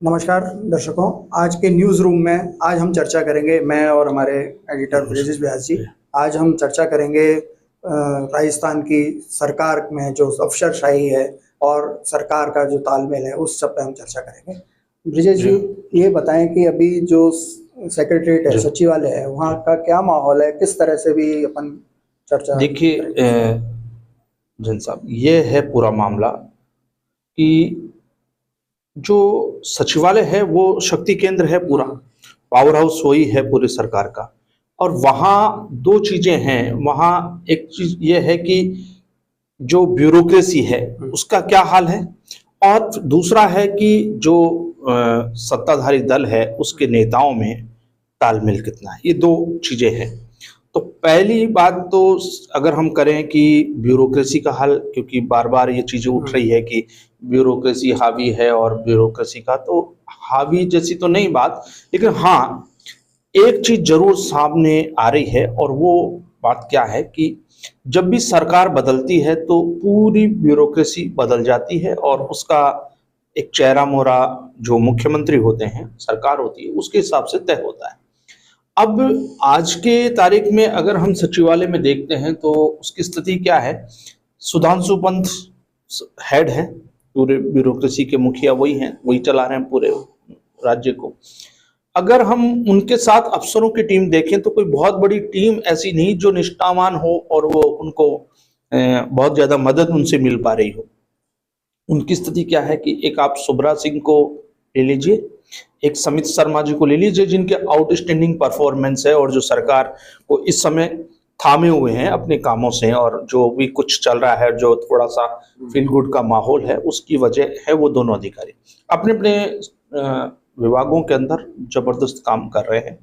नमस्कार दर्शकों। आज के न्यूज़ रूम में आज हम चर्चा करेंगे, मैं और हमारे एडिटर ब्रिजेश व्यास जी। आज हम चर्चा करेंगे राजस्थान की सरकार में जो अफसरशाही है और सरकार का जो तालमेल है उस सब पे हम चर्चा करेंगे। ब्रिजेश जी, ये बताएं कि अभी जो सेक्रेटरीट है, सचिवालय है, वहाँ का क्या माहौल है, किस तरह से भी अपन चर्चा। देखिए जन साहब, ये है पूरा मामला कि जो सचिवालय है वो शक्ति केंद्र है, पूरा पावर हाउस वही है पूरी सरकार का। और वहाँ दो चीजें हैं। वहाँ एक चीज ये है कि जो ब्यूरोक्रेसी है उसका क्या हाल है, और दूसरा है कि जो सत्ताधारी दल है उसके नेताओं में तालमेल कितना है। ये दो चीजें हैं। तो पहली बात तो अगर हम करें कि ब्यूरोक्रेसी का हल, क्योंकि बार बार ये चीजें उठ रही है कि ब्यूरोक्रेसी हावी है, और ब्यूरोक्रेसी का तो हावी जैसी तो नहीं बात, लेकिन हाँ एक चीज जरूर सामने आ रही है, और वो बात क्या है कि जब भी सरकार बदलती है तो पूरी ब्यूरोक्रेसी बदल जाती है, और उसका एक चेहरा मोहरा जो मुख्यमंत्री होते हैं, सरकार होती है, उसके हिसाब से तय होता है। अब आज के तारीख में अगर हम सचिवालय में देखते हैं तो उसकी स्थिति क्या है। सुधांशु पंत हेड है, पूरे ब्यूरोक्रेसी के मुखिया वही हैं, वही चला रहे हैं पूरे राज्य को। अगर हम उनके साथ अफसरों की टीम देखें तो कोई बहुत बड़ी टीम ऐसी नहीं जो निष्ठावान हो और वो उनको बहुत ज्यादा मदद उनसे मिल पा रही हो। उनकी स्थिति क्या है कि एक आप सुब्रा सिंह को ले लीजिए, एक समित शर्मा जी को ले लीजिए, जिनके आउटस्टैंडिंग परफॉर्मेंस है और जो सरकार को इस समय थामे हुए हैं अपने कामों से, और जो भी कुछ चल रहा है, जो थोड़ा सा फील गुड का माहौल है, उसकी वजह है वो दोनों अधिकारी अपने अपने विभागों के अंदर जबरदस्त काम कर रहे हैं।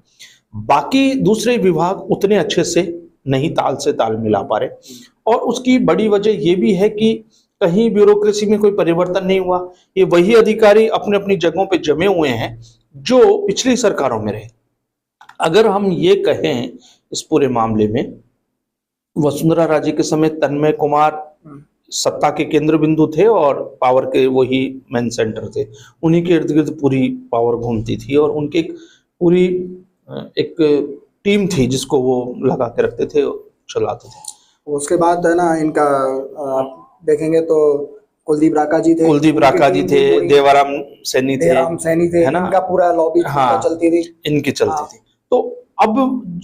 बाकी दूसरे विभाग उतने अच्छे से नहीं ताल से ताल मिला पा रहे, और उसकी बड़ी वजह ये भी है कि कहीं ब्यूरोक्रेसी में कोई परिवर्तन नहीं हुआ। ये वही अधिकारी अपने अपनी जगहों पे जमे हुए हैं जो पिछली सरकारों में रहे। अगर हम ये कहें इस पूरे मामले में, वसुंधरा राजे के समय तन्मय कुमार सत्ता के केंद्र बिंदु थे और पावर के वही मेन सेंटर थे। उन्हीं के इर्द गिर्द पूरी पावर घूमती थी, और उनकी पूरी एक टीम थी जिसको वो लगा के रखते थे, चलाते थे। उसके बाद है ना, इनका आप देखेंगे तो कुलदीप राका जी थे, देवाराम सैनी थे, है ना, इनका पूरा लॉबी चलती थी, इनकी चलती थी। तो अब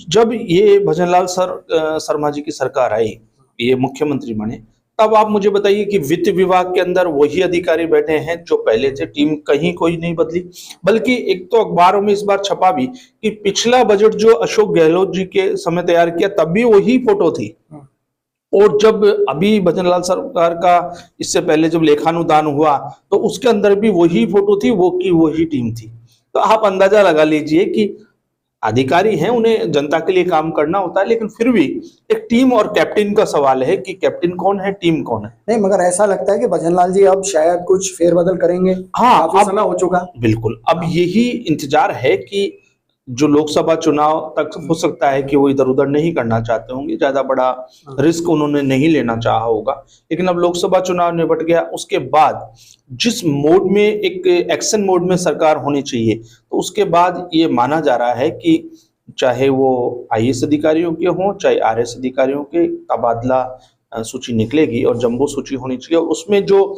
जब ये भजनलाल शर्मा जी की सरकार आई, ये मुख्यमंत्री बने, तब आप मुझे बताइए कि वित्त विभाग के अंदर वही अधिकारी बैठे हैं जो पहले थे। टीम कहीं कोई नहीं बदली, बल्कि एक तो अखबारों में इस बार छपा भी कि पिछला बजट जो अशोक गहलोत जी के समय तैयार किया तब भी वही फोटो थी, और जब अभी भजनलाल सरकार का इससे पहले जब लेखानुदान हुआ तो उसके अंदर भी वही फोटो थी, वो की वही टीम थी। तो आप अंदाजा लगा लीजिए कि अधिकारी हैं, उन्हें जनता के लिए काम करना होता है, लेकिन फिर भी एक टीम और कैप्टन का सवाल है कि कैप्टन कौन है, टीम कौन है। नहीं, मगर ऐसा लगता है कि भजनलाल जी अब शायद कुछ फेरबदल करेंगे। हाँ, अब समय हो चुका। बिल्कुल, अब यही इंतजार है कि जो लोकसभा चुनाव तक हो सकता है कि वो इधर उधर नहीं करना चाहते होंगे, ज्यादा बड़ा रिस्क उन्होंने नहीं लेना चाहा होगा, लेकिन अब लोकसभा चुनाव निपट गया, उसके बाद जिस मोड में एक एक्शन मोड में सरकार होनी चाहिए, तो उसके बाद ये माना जा रहा है कि चाहे वो आईएएस अधिकारियों के हों चाहे आरएएस अधिकारियों के, तबादला सूची निकलेगी और जंबो सूची होनी चाहिए, और उसमें जो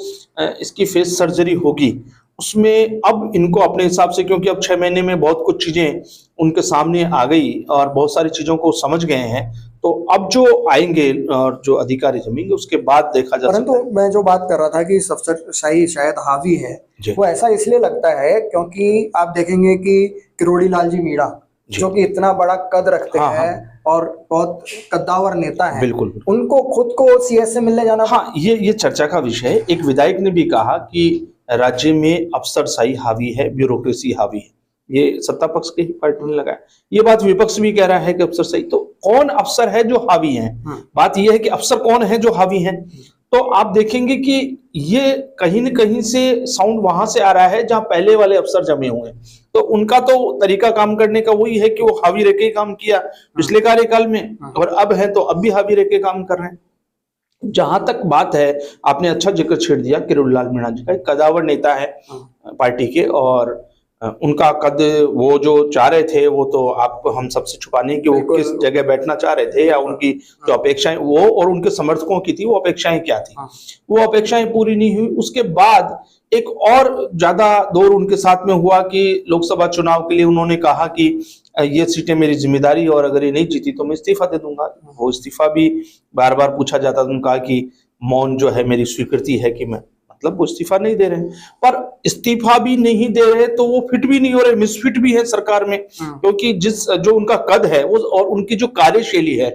इसकी फेस सर्जरी होगी उसमें अब इनको अपने हिसाब से, क्योंकि अब 6 महीने में बहुत कुछ चीजें उनके सामने आ गई और बहुत सारी चीजों को समझ गए हैं, तो अब जो आएंगे और जो अधिकारी जमेंगे उसके बाद देखा जा सकता है। परंतु मैं जो बात कर रहा था कि अफसरशाही शायद हावी है, वो ऐसा इसलिए लगता है क्योंकि आप देखेंगे कि किरोड़ी लाल जी मीणा जो कि इतना बड़ा कद रखते हैं और बहुत कद्दावर नेता हैं, बिल्कुल, उनको खुद को सीएस से मिलने जाना। हाँ, ये चर्चा का विषय है। एक विधायक ने भी कहा कि राज्य में अफसरशाही हावी है, ब्यूरोक्रेसी हावी है। ये सत्ता पक्ष के ही पार्टी ने लगाया। ये बात विपक्ष भी कह रहा है कि अफसरशाही, तो कौन अफसर है जो हावी है? बात यह है कि अफसर कौन है जो हावी है। तो आप देखेंगे कि ये कहीं न कहीं से साउंड वहां से आ रहा है जहां पहले वाले अफसर जमे हुए हैं। तो उनका तो तरीका काम करने का वही है कि वो हावी रह के काम किया पिछले कार्यकाल में, और अब है तो अब भी हावी रह के काम कर रहे हैं। जहां तक बात है, आपने अच्छा जिक्र छेड़ दिया किरोड़ी लाल मीणा जी का, एक कदावर नेता है पार्टी के, और उनका कद वो जो चाह रहे थे वो तो आप हम सबसे छुपा नहीं कि वो बिल्कुल। किस जगह बैठना चाह रहे थे, या उनकी जो अपेक्षाएं वो और उनके समर्थकों की थी, वो अपेक्षाएं क्या थी, वो अपेक्षाएं पूरी नहीं हुई। उसके बाद एक और ज्यादा दौर उनके साथ में हुआ कि लोकसभा चुनाव के लिए उन्होंने कहा कि ये सीटें मेरी जिम्मेदारी, और अगर ये नहीं जीती तो मैं इस्तीफा दे दूंगा। वो इस्तीफा भी बार बार पूछा जाता था, उन्होंने कहा कि मौन जो है मेरी स्वीकृति है, कि मैं मतलब वो इस्तीफा नहीं दे रहे हैं। पर इस्तीफा भी नहीं दे रहे तो वो फिट भी नहीं हो रहे, मिसफिट भी है सरकार में, क्योंकि जिस जो उनका कद है वो और उनकी जो कार्यशैली है,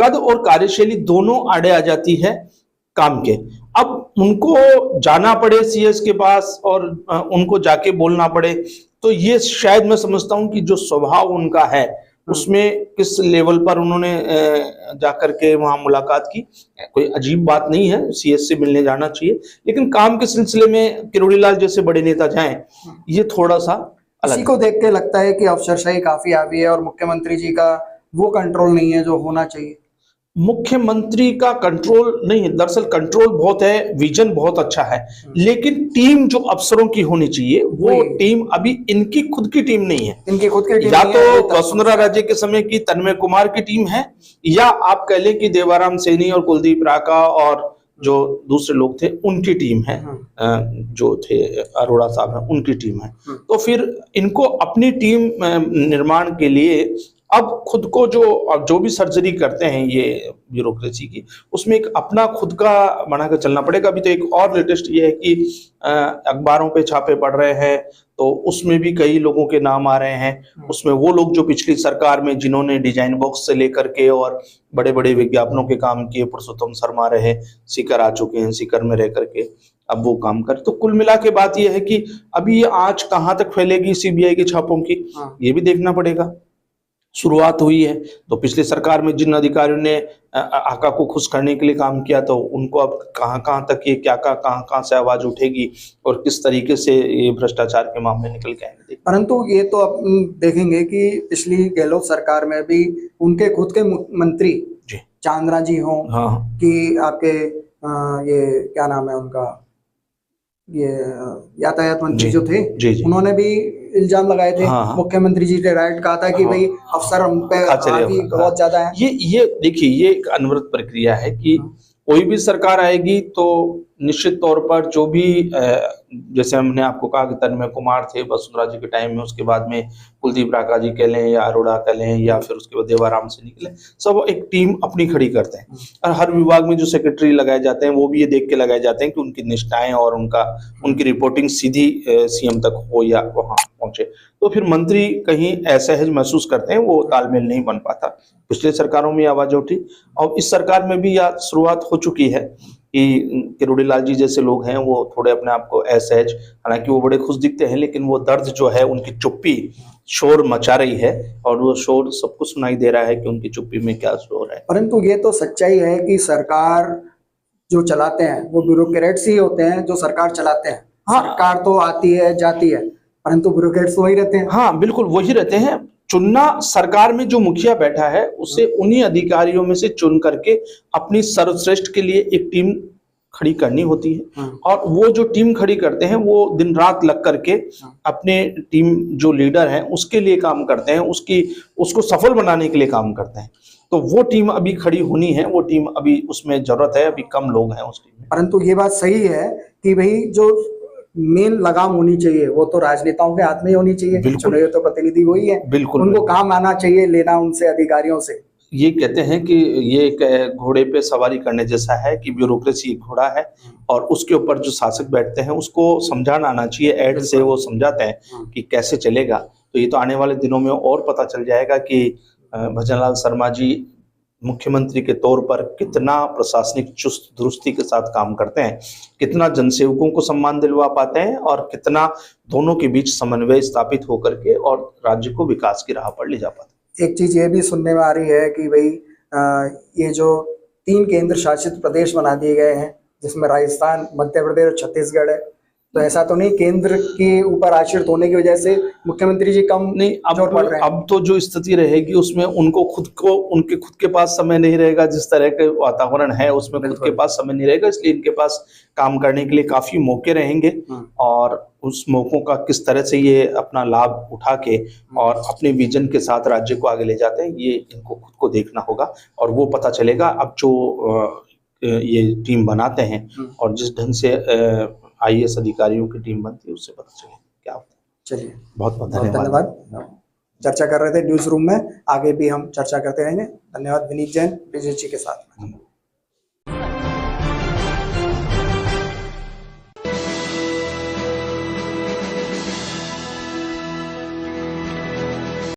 कद और कार्यशैली दोनों आड़े आ जाती है काम के। अब उनको जाना पड़े सीएस के पास और उनको जाके बोलना पड़े, तो ये शायद मैं समझता हूं कि जो स्वभाव उनका है उसमें किस लेवल पर उन्होंने जाकर के वहां मुलाकात की, कोई अजीब बात नहीं है, सीएस से मिलने जाना चाहिए, लेकिन काम के सिलसिले में किरोड़ी लाल जैसे बड़े नेता जाएं, ये थोड़ा सा अलग इसी को देख के लगता है कि अफसरशाही काफी हावी है और मुख्यमंत्री जी का वो कंट्रोल नहीं है जो होना चाहिए। मुख्यमंत्री का कंट्रोल नहीं है, दरअसल कंट्रोल बहुत है, विजन बहुत अच्छा है, लेकिन टीम जो अफसरों की होनी चाहिए वो टीम अभी इनकी खुद की टीम नहीं है। इनकी खुद की टीम या नहीं है, तो वसुंधरा राजे के समय की तन्मय कुमार की टीम है, या आप कह लें कि देवाराम सैनी और कुलदीप राका और जो दूसरे लोग थे उनकी टीम है, जो थे अरोड़ा साहब है उनकी टीम है। तो फिर इनको अपनी टीम निर्माण के लिए अब खुद को जो भी सर्जरी करते हैं ये ब्यूरोक्रेसी की, उसमें एक अपना खुद का बनाकर चलना पड़ेगा। अभी तो एक और लेटेस्ट ये है कि अखबारों पे छापे पड़ रहे हैं, तो उसमें भी कई लोगों के नाम आ रहे हैं। उसमें वो लोग जो पिछली सरकार में जिन्होंने डिजाइन बॉक्स से लेकर के और बड़े बड़े विज्ञापनों के काम किए, पुरुषोत्तम शर्मा रहे, सीकर आ चुके हैं, सीकर में रह करके अब वो काम कर। तो कुल मिला के बात ये है कि अभी ये आंच कहाँ तक फैलेगी सीबीआई के छापों की, ये भी देखना पड़ेगा। शुरुआत हुई है तो पिछली सरकार में जिन अधिकारियों ने आका को खुश करने के लिए काम किया, तो उनको अब कहाँ तक ये क्या कहाँ से आवाज उठेगी और किस तरीके से ये भ्रष्टाचार के मामले निकल के आएंगे। परंतु ये तो आप देखेंगे कि पिछली गहलोत सरकार में भी उनके खुद के मंत्री जी चांद्रा जी हों, हाँ, कि आपके ये क्या नाम है उनका, ये यातायात मंत्री जो थे, जी। उन्होंने भी इल्जाम लगाए थे। हाँ। मुख्यमंत्री जी ने डायरेक्ट कहा था कि भाई अफसर हम पे हावी बहुत ज्यादा है। ये देखिए, ये एक अनवरत प्रक्रिया है कि कोई भी सरकार आएगी तो निश्चित तौर पर जो भी जैसे हमने आपको कहा कि तन्मय कुमार थे वसुंधरा जी के टाइम में, उसके बाद में कुलदीप राका जी कह लें या अरोड़ा कह लें, या फिर उसके बाद देवाराम से निकले, सब एक टीम अपनी खड़ी करते हैं। और हर विभाग में जो सेक्रेटरी लगाए जाते हैं वो भी ये देख के लगाए जाते हैं कि उनकी निष्ठाएं और उनकी रिपोर्टिंग सीधी सीएम तक हो या वहां पहुंचे। तो फिर मंत्री कहीं असहज महसूस करते हैं, वो तालमेल नहीं बन पाता। पिछले सरकारों में आवाज उठी और इस सरकार में भी यह शुरुआत हो चुकी है कि किरोड़ी लाल जी जैसे लोग हैं वो थोड़े अपने आप को असहज, हालांकि वो बड़े खुश दिखते हैं, लेकिन वो दर्द जो है, उनकी चुप्पी शोर मचा रही है और वो शोर सबको सुनाई दे रहा है कि उनकी चुप्पी में क्या शोर है। परंतु ये तो सच्चाई है कि सरकार जो चलाते हैं वो ब्यूरोक्रेट्स ही होते हैं जो सरकार चलाते हैं। सरकार तो आती है जाती है, परंतु ब्यूरोक्रेट्स वही रहते हैं। हाँ बिल्कुल, वही रहते हैं। चुनना, सरकार में जो मुखिया बैठा है उसे उन्हीं अधिकारियों में से चुन करके अपनी सर्वश्रेष्ठ के लिए एक टीम खड़ी करनी होती है, और वो जो टीम खड़ी करते हैं वो दिन रात लग करके अपने टीम जो लीडर है उसके लिए काम करते हैं, उसको सफल बनाने के लिए काम करते हैं। तो वो टीम अभी खड़ी होनी है, वो टीम अभी उसमें जरूरत है, अभी कम लोग हैं उस टीम में। परंतु ये बात सही है कि भाई जो मेन लगाम होनी चाहिए वो तो राजनेताओं के हाथ में ही होनी चाहिए। चुने तो प्रतिनिधि वही है, बिल्कुल उनको काम आना चाहिए लेना उनसे, अधिकारियों से। ये कहते हैं कि ये एक घोड़े पे सवारी करने जैसा है कि ब्यूरोक्रेसी एक घोड़ा है और उसके ऊपर जो शासक बैठते हैं उसको समझाना आना चाहिए। ऐड से वो समझाते हैं कि कैसे चलेगा। तो ये तो आने वाले दिनों में और पता चल जाएगा कि भजनलाल शर्मा जी मुख्यमंत्री के तौर पर कितना प्रशासनिक चुस्त दुरुस्ती के साथ काम करते हैं, कितना जनसेवकों को सम्मान दिलवा पाते हैं और कितना दोनों के बीच समन्वय स्थापित होकर के और राज्य को विकास की राह पर ले जा पाते हैं। एक चीज ये भी सुनने में आ रही है कि भाई ये जो 3 केंद्र शासित प्रदेश बना दिए गए हैं जिसमें राजस्थान, मध्य प्रदेश और छत्तीसगढ़ है, तो ऐसा तो नहीं केंद्र के ऊपर आश्रित होने की वजह से मुख्यमंत्री जी कम नहीं, जोर पड़ रहे हैं? अब तो जो स्थिति रहेगी उसमें उनके खुद के पास समय नहीं रहेगा। जिस तरह के वातावरण है उसमें खुद के पास समय नहीं रहेगा, इसलिए इनके पास काम करने के लिए काफी मौके रहेंगे। और उस मौकों का किस तरह से ये अपना लाभ उठा के और अपने विजन के साथ राज्य को आगे ले जाते हैं, ये इनको खुद को देखना होगा। और वो पता चलेगा अब जो ये टीम बनाते हैं और जिस ढंग से IAS अधिकारियों की टीम बनती है, उससे पता चलेगा क्या होता है। चलिए, बहुत बहुत बहुत धन्यवाद। धन्यवाद। चर्चा कर रहे थे न्यूज रूम में, आगे भी हम चर्चा करते रहेंगे। धन्यवाद विनीत जैन, ब्रिजेश जी के साथ।